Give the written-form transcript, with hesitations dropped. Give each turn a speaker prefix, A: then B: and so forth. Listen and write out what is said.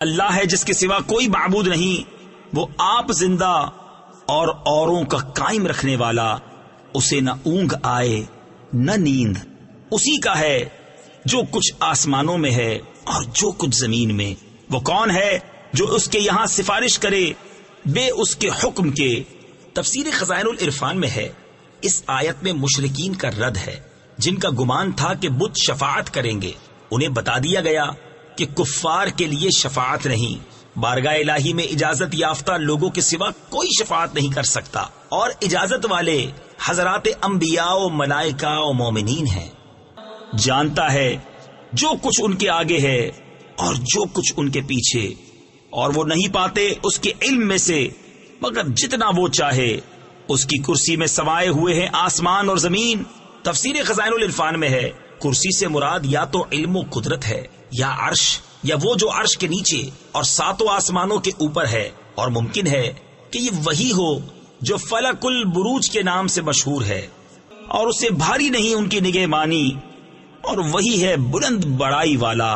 A: اللہ ہے جس کے سوا کوئی معبود نہیں، وہ آپ زندہ اور اوروں کا قائم رکھنے والا، اسے نہ اونگ آئے نہ نیند، اسی کا ہے جو کچھ آسمانوں میں ہے اور جو کچھ زمین میں۔ وہ کون ہے جو اس کے یہاں سفارش کرے بے اس کے حکم کے؟ تفسیر خزائن العرفان میں ہے، اس آیت میں مشرکین کا رد ہے جن کا گمان تھا کہ بت شفاعت کریں گے۔ انہیں بتا دیا گیا کہ کفار کے لیے شفاعت نہیں، بارگاہ الہی میں اجازت یافتہ لوگوں کے سوا کوئی شفاعت نہیں کر سکتا، اور اجازت والے حضرات انبیاء و ملائکہ و مومنین ہیں۔ جانتا ہے جو کچھ ان کے آگے ہے اور جو کچھ ان کے پیچھے، اور وہ نہیں پاتے اس کے علم میں سے مگر جتنا وہ چاہے۔ اس کی کرسی میں سمائے ہوئے ہیں آسمان اور زمین۔ تفسیر خزائن العرفان میں ہے، کرسی سے مراد یا تو علم و قدرت ہے، یا عرش، یا وہ جو عرش کے نیچے اور ساتوں آسمانوں کے اوپر ہے، اور ممکن ہے کہ یہ وہی ہو جو فلک البروج کے نام سے مشہور ہے، اور اسے بھاری نہیں ان کی نگہبانی، اور وہی ہے بلند بڑائی والا۔